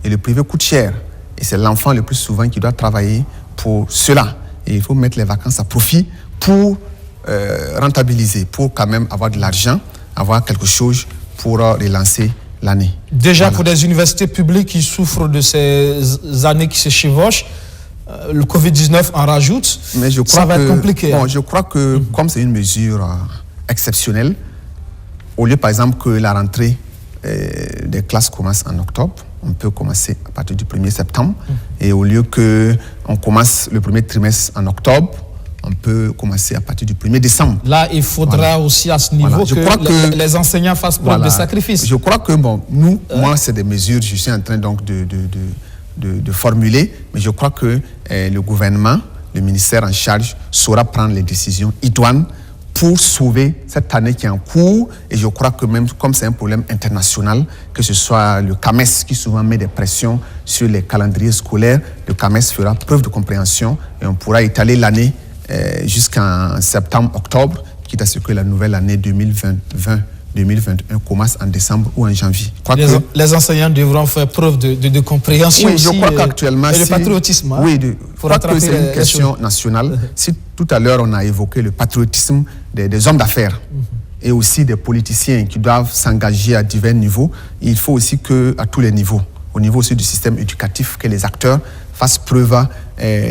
Et le privé coûte cher. Et c'est l'enfant le plus souvent qui doit travailler pour cela. Et il faut mettre les vacances à profit pour rentabiliser, pour quand même avoir de l'argent, avoir quelque chose pour relancer l'année. Déjà, voilà. Pour des universités publiques qui souffrent de ces années qui se chevauchent, le Covid-19 en rajoute. Mais je crois ça va être compliqué. Bon, je crois que comme c'est une mesure exceptionnelle, au lieu par exemple que la rentrée des classes commence en octobre, on peut commencer à partir du 1er septembre. Et au lieu qu'on commence le premier trimestre en octobre, on peut commencer à partir du 1er décembre. Là, il faudra aussi à ce niveau que les enseignants fassent preuve de sacrifice. Je crois que, bon, moi, c'est des mesures, je suis en train donc de formuler, mais je crois que le gouvernement, le ministère en charge, saura prendre les décisions idoines pour sauver cette année qui est en cours. Et je crois que même comme c'est un problème international, que ce soit le CAMES qui souvent met des pressions sur les calendriers scolaires, le CAMES fera preuve de compréhension et on pourra étaler l'année jusqu'en septembre-octobre, quitte à ce que la nouvelle année 2020-2021 commence en décembre ou en janvier. Les enseignants devront faire preuve de compréhension. Oui, je crois qu'actuellement... Et de patriotisme. Oui, je crois que c'est une question nationale. Si tout à l'heure on a évoqué le patriotisme des hommes d'affaires et aussi des politiciens qui doivent s'engager à divers niveaux, il faut aussi qu'à tous les niveaux, au niveau aussi du système éducatif, que les acteurs fassent preuve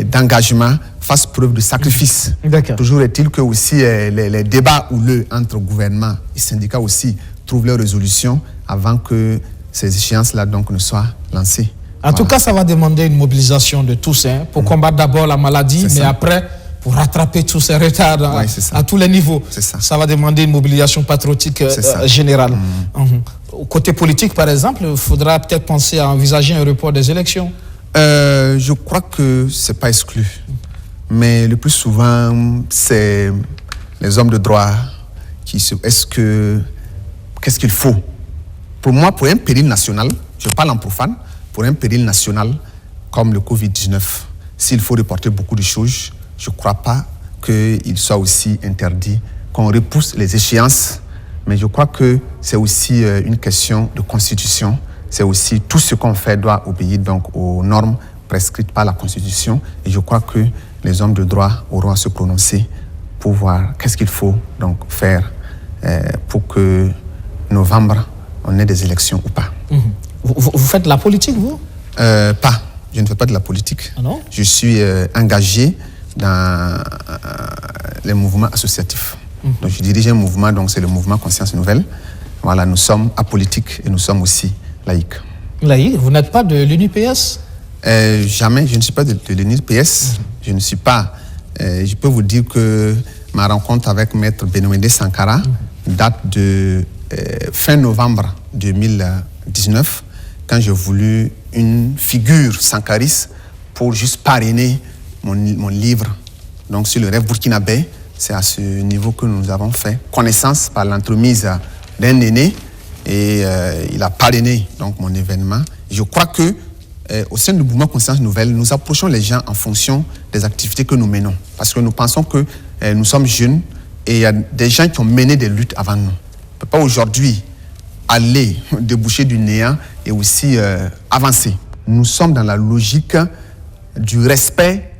d'engagement, fassent preuve de sacrifice. Toujours est-il que aussi les débats houleux entre gouvernement et syndicats aussi trouvent leur résolution avant que ces échéances-là donc ne soient lancées. En tout cas, ça va demander une mobilisation de tous pour combattre d'abord la maladie, mais après, pour rattraper tous ces retards à tous les niveaux. Ça va demander une mobilisation patriotique générale. Côté politique, par exemple, il faudra peut-être penser à envisager un report des élections. Je crois que ce n'est pas exclu. Mais le plus souvent, c'est les hommes de droit qui se... Qu'est-ce qu'il faut? Pour moi, pour un péril national, je parle en profane, pour un péril national comme le Covid-19, s'il faut reporter beaucoup de choses, je ne crois pas qu'il soit aussi interdit, qu'on repousse les échéances. Mais je crois que c'est aussi une question de constitution. C'est aussi tout ce qu'on fait doit obéir donc aux normes prescrites par la Constitution. Et je crois que les hommes de droit auront à se prononcer pour voir qu'est-ce qu'il faut donc faire pour que novembre, on ait des élections ou pas. Vous faites de la politique, vous? Pas. Je ne fais pas de la politique. Ah non? Je suis engagé dans les mouvements associatifs. Donc, je dirige un mouvement, donc c'est le mouvement Conscience Nouvelle. Voilà, nous sommes apolitiques et nous sommes aussi laïques. Laïque, vous n'êtes pas de l'UNIPS? Jamais, je ne suis pas de l'UNIPS. Je ne suis pas. Je peux vous dire que ma rencontre avec Maître Benoumédé Sankara date de fin novembre 2019, quand j'ai voulu une figure sankariste pour juste parrainer mon livre donc sur le rêve burkinabé. C'est à ce niveau que nous avons fait connaissance par l'entremise d'un aîné et il a parrainé donc mon événement. Je crois que au sein du mouvement Conscience Nouvelle, nous approchons les gens en fonction des activités que nous menons. Parce que nous pensons que nous sommes jeunes et il y a des gens qui ont mené des luttes avant nous. On ne peut pas aujourd'hui aller déboucher du néant et aussi avancer. Nous sommes dans la logique du respect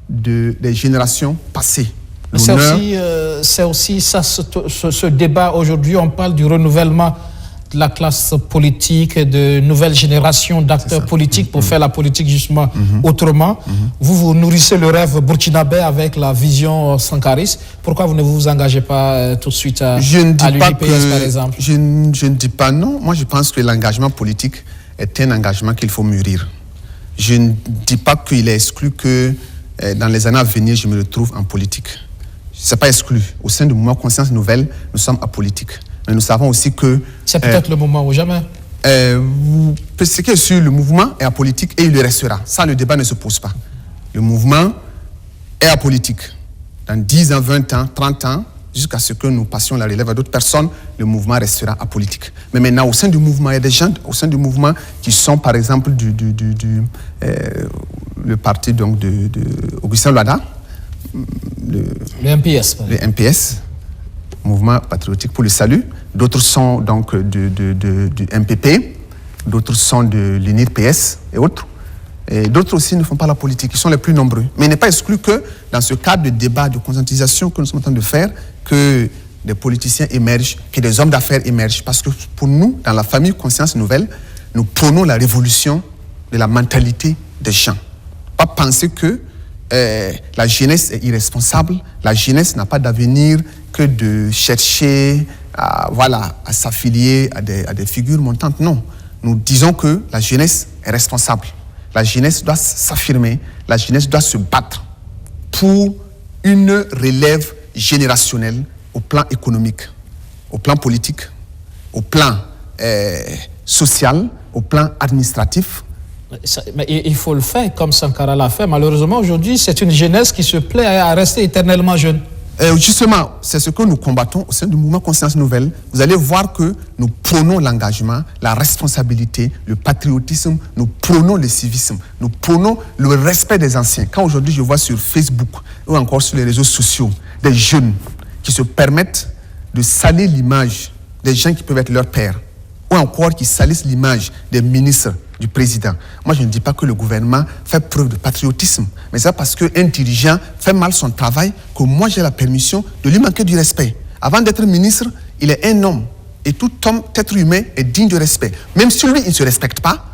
des générations passées. C'est aussi ça, ce débat aujourd'hui, on parle du renouvellement de la classe politique, de nouvelles générations d'acteurs politiques pour faire la politique justement autrement. Vous nourrissez le rêve burkinabé avec la vision sankariste. Pourquoi vous ne vous engagez pas tout de suite à l'UNIPS, par exemple? Je ne dis pas non. Moi, je pense que l'engagement politique est un engagement qu'il faut mûrir. Je ne dis pas qu'il est exclu que dans les années à venir, je me retrouve en politique. Ce n'est pas exclu. Au sein du mouvement Conscience Nouvelle, nous sommes apolitiques. Mais nous savons aussi que... C'est peut-être le moment ou jamais. Ce qui est sûr, le mouvement est apolitique et il le restera. Ça, le débat ne se pose pas. Le mouvement est apolitique. Dans 10 ans, 20 ans, 30 ans, jusqu'à ce que nous passions la relève à d'autres personnes, le mouvement restera apolitique. Mais maintenant, au sein du mouvement, il y a des gens au sein du mouvement qui sont, par exemple, le parti donc, de Augustin Loada, le MPS. Le MPS, Mouvement Patriotique pour le Salut. D'autres sont donc du MPP, d'autres sont de l'UNIR-PS et autres. Et d'autres aussi ne font pas la politique, ils sont les plus nombreux. Mais il n'est pas exclu que dans ce cadre de débat, de conscientisation que nous sommes en train de faire, que des politiciens émergent, que des hommes d'affaires émergent. Parce que pour nous, dans la famille Conscience Nouvelle, nous prônons la révolution de la mentalité des gens. Pas penser que la jeunesse est irresponsable, la jeunesse n'a pas d'avenir que de chercher à s'affilier à des figures montantes. Non, nous disons que la jeunesse est responsable. La jeunesse doit s'affirmer, la jeunesse doit se battre pour une relève générationnelle au plan économique, au plan politique, au plan social, au plan administratif. Mais il faut le faire comme Sankara l'a fait. Malheureusement, aujourd'hui, c'est une jeunesse qui se plaît à rester éternellement jeune. Justement, c'est ce que nous combattons au sein du mouvement Conscience Nouvelle. Vous allez voir que nous prônons l'engagement, la responsabilité, le patriotisme, nous prônons le civisme, nous prônons le respect des anciens. Quand aujourd'hui je vois sur Facebook ou encore sur les réseaux sociaux des jeunes qui se permettent de salir l'image des gens qui peuvent être leurs pères, ou encore qui salissent l'image des ministres, du président. Moi, je ne dis pas que le gouvernement fait preuve de patriotisme, mais c'est parce qu'un dirigeant fait mal son travail que moi, j'ai la permission de lui manquer du respect. Avant d'être ministre, il est un homme. Et tout homme, être humain, est digne de respect. Même si lui, il ne se respecte pas,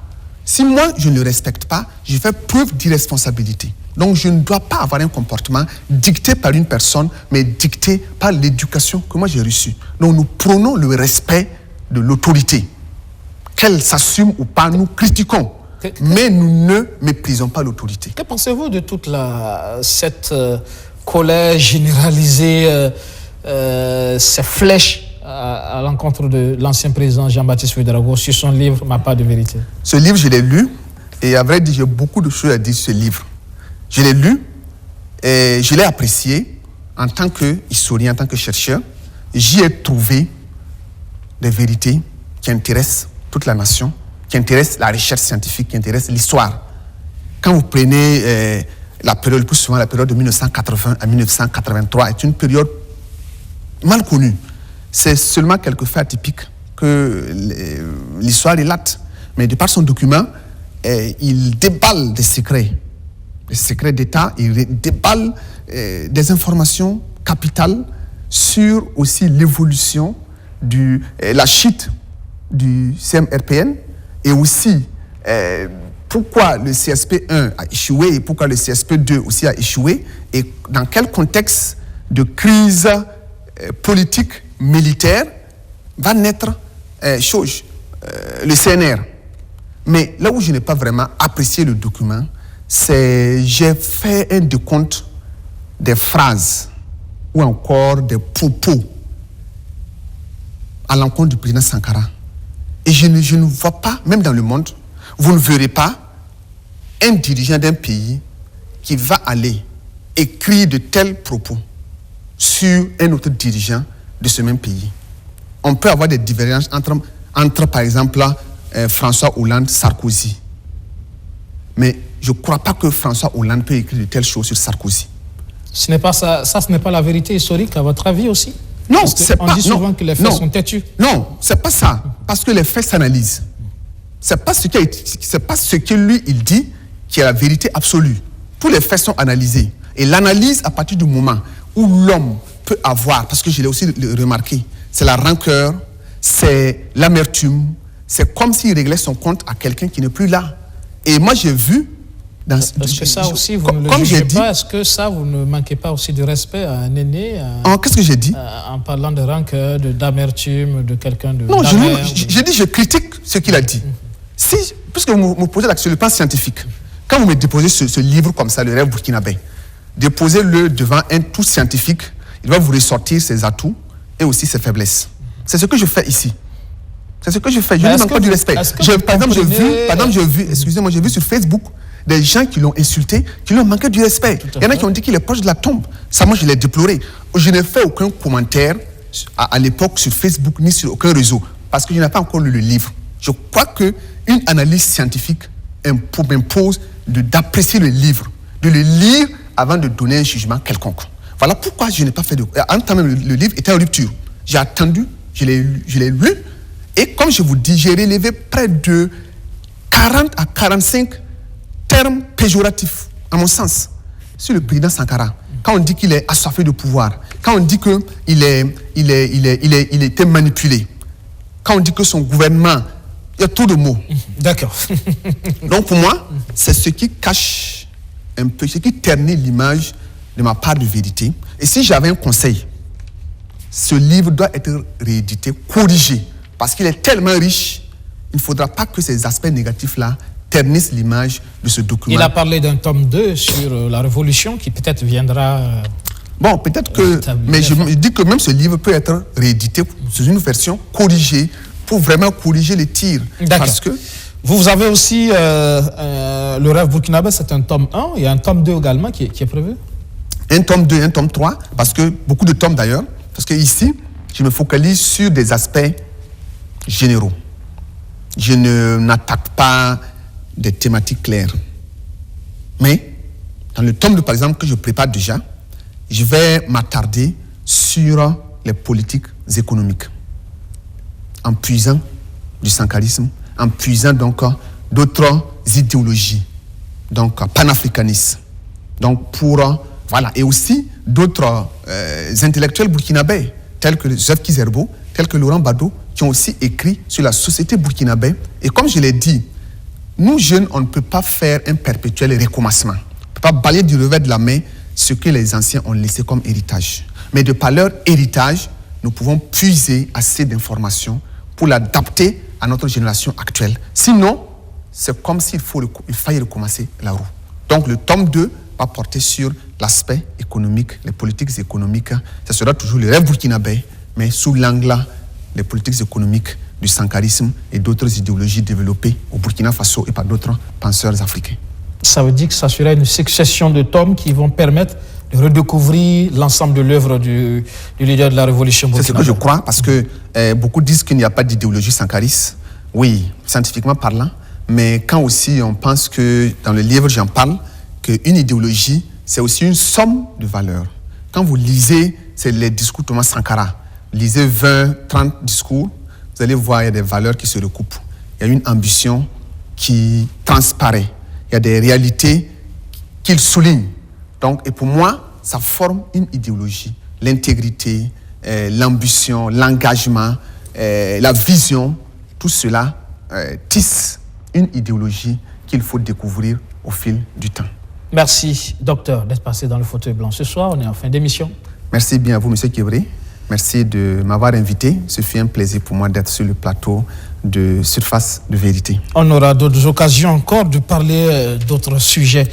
si moi, je ne le respecte pas, je fais preuve d'irresponsabilité. Donc, je ne dois pas avoir un comportement dicté par une personne, mais dicté par l'éducation que moi, j'ai reçue. Donc, nous prônons le respect de l'autorité. Qu'elle s'assume ou pas, nous critiquons. Mais nous ne méprisons pas l'autorité. Que pensez-vous de toute cette colère généralisée, ces flèches à l'encontre de l'ancien président Jean-Baptiste Ouédraogo sur son livre « Ma part de vérité » ? Ce livre, je l'ai lu et à vrai dire, j'ai beaucoup de choses à dire sur ce livre. Je l'ai lu et je l'ai apprécié en tant qu'historien, en tant que chercheur. J'y ai trouvé des vérités qui intéressent toute la nation, qui intéresse la recherche scientifique, qui intéresse l'histoire. Quand vous prenez la période, le plus souvent la période de 1980 à 1983, est une période mal connue. C'est seulement quelques faits atypiques que l'histoire relate. Mais de par son document, il déballe des secrets d'État, il déballe des informations capitales sur aussi l'évolution la chute du CMRPN et aussi pourquoi le CSP1 a échoué et pourquoi le CSP2 aussi a échoué et dans quel contexte de crise politique, militaire va naître le CNR. Mais là où je n'ai pas vraiment apprécié le document, c'est j'ai fait un décompte des phrases ou encore des propos à l'encontre du président Sankara. Et je ne vois pas, même dans le monde, vous ne verrez pas un dirigeant d'un pays qui va aller écrire de tels propos sur un autre dirigeant de ce même pays. On peut avoir des divergences entre par exemple, François Hollande et Sarkozy. Mais je ne crois pas que François Hollande peut écrire de telles choses sur Sarkozy. Ce n'est pas ça, ce n'est pas la vérité historique, à votre avis aussi ? Non, c'est pas. On dit souvent que les faits sont têtus. Non, c'est pas ça. Parce que les faits s'analysent. C'est pas ce que lui il dit qui est la vérité absolue. Tous les faits sont analysés. Et l'analyse à partir du moment où l'homme peut avoir, parce que je l'ai aussi remarqué, c'est la rancœur, c'est l'amertume, c'est comme s'il réglait son compte à quelqu'un qui n'est plus là. Et moi j'ai vu. Est-ce que ça aussi, vous ne le jugez pas? Est-ce que ça, vous ne manquez pas aussi de respect à un aîné? Qu'est-ce que j'ai dit? En parlant de rancœur, d'amertume, de quelqu'un de... Non, j'ai dit, je critique ce qu'il a dit. Si, puisque vous me posez sur le plan scientifique, quand vous me déposez ce livre comme ça, Le rêve burkinabé, déposez-le devant un tout scientifique, il va vous ressortir ses atouts et aussi ses faiblesses. C'est ce que je fais ici. C'est ce que je fais. Je lui manque pas du respect. Par exemple, j'ai vu, excusez-moi, j'ai vu sur Facebook des gens qui l'ont insulté, qui lui ont manqué du respect. Il y en a qui ont dit qu'il est proche de la tombe. Ça, moi, je l'ai déploré. Je n'ai fait aucun commentaire à l'époque sur Facebook ni sur aucun réseau parce que je n'ai pas encore lu le livre. Je crois qu'une analyse scientifique m'impose d'apprécier le livre, de le lire avant de donner un jugement quelconque. Voilà pourquoi je n'ai pas fait de... En temps même, le livre était en rupture. J'ai attendu, je l'ai lu, et comme je vous dis, j'ai relevé près de 40 à 45 termes péjoratifs, à mon sens, sur le président Sankara. Quand on dit qu'il est assoiffé de pouvoir, quand on dit qu'il était manipulé, quand on dit que son gouvernement, il y a trop de mots. D'accord. Donc pour moi, c'est ce qui cache un peu, ce qui ternit l'image de ma part de vérité. Et si j'avais un conseil, ce livre doit être réédité, corrigé, parce qu'il est tellement riche, il ne faudra pas que ces aspects négatifs-là ternissent l'image de ce document. Il a parlé d'un tome 2 sur la Révolution qui peut-être viendra... Bon, peut-être que... Mais je dis que même ce livre peut être réédité sous une version corrigée pour vraiment corriger les tirs. D'accord. Parce que... Vous avez aussi le rêve burkinabé, c'est un tome 1. Il y a un tome 2 également qui est prévu. Un tome 2, un tome 3, parce que beaucoup de tomes d'ailleurs. Parce que ici, je me focalise sur des aspects généraux. Je n'attaque pas des thématiques claires. Mais, dans le tome 2, par exemple, que je prépare déjà, je vais m'attarder sur les politiques économiques. En puisant du sankarisme, en puisant donc d'autres idéologies, donc panafricanistes. Donc voilà, et aussi d'autres intellectuels burkinabés, tels que Joseph Kizerbo, tels que Laurent Bado, qui ont aussi écrit sur la société burkinabé. Et comme je l'ai dit, nous jeunes, on ne peut pas faire un perpétuel recommencement. On ne peut pas balayer du revers de la main ce que les anciens ont laissé comme héritage. Mais de par leur héritage, nous pouvons puiser assez d'informations pour l'adapter à notre génération actuelle. Sinon, c'est comme s'il fallait recommencer la roue. Donc le tome 2 va porter sur l'aspect économique, les politiques économiques. Ce sera toujours le rêve burkinabé, mais sous l'angle des politiques économiques, du sankarisme et d'autres idéologies développées au Burkina Faso et par d'autres penseurs africains. Ça veut dire que ça sera une succession de tomes qui vont permettre de redécouvrir l'ensemble de l'œuvre du leader de la révolution burkinabé. C'est ce que je crois, parce que beaucoup disent qu'il n'y a pas d'idéologie sankariste. Oui, scientifiquement parlant, mais quand aussi on pense que, dans le livre j'en parle, qu'une idéologie, c'est aussi une somme de valeurs. Quand vous lisez, c'est les discours de Thomas Sankara, lisez 20, 30 discours, vous allez voir, il y a des valeurs qui se recoupent. Il y a une ambition qui transparaît. Il y a des réalités qu'il souligne. Donc, et pour moi, ça forme une idéologie. L'intégrité, l'ambition, l'engagement, la vision, tout cela tisse une idéologie qu'il faut découvrir au fil du temps. Merci, docteur, d'être passé dans le fauteuil blanc. Ce soir, on est en fin d'émission. Merci bien à vous, M. Kébré. Merci de m'avoir invité. Ce fut un plaisir pour moi d'être sur le plateau de Surface de Vérité. On aura d'autres occasions encore de parler d'autres sujets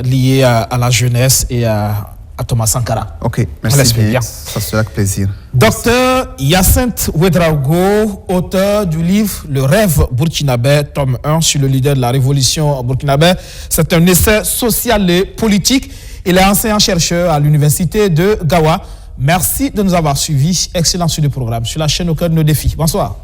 liés à la jeunesse et à Thomas Sankara. Ok, merci bien. Ça sera avec plaisir. Docteur Hyacinthe Ouedraogo, auteur du livre Le rêve burkinabé, tome 1 sur le leader de la révolution burkinabé. C'est un essai social et politique. Il est enseignant-chercheur à l'université de Gawa. Merci de nous avoir suivis. Excellent sur le programme sur la chaîne Au cœur de nos défis. Bonsoir.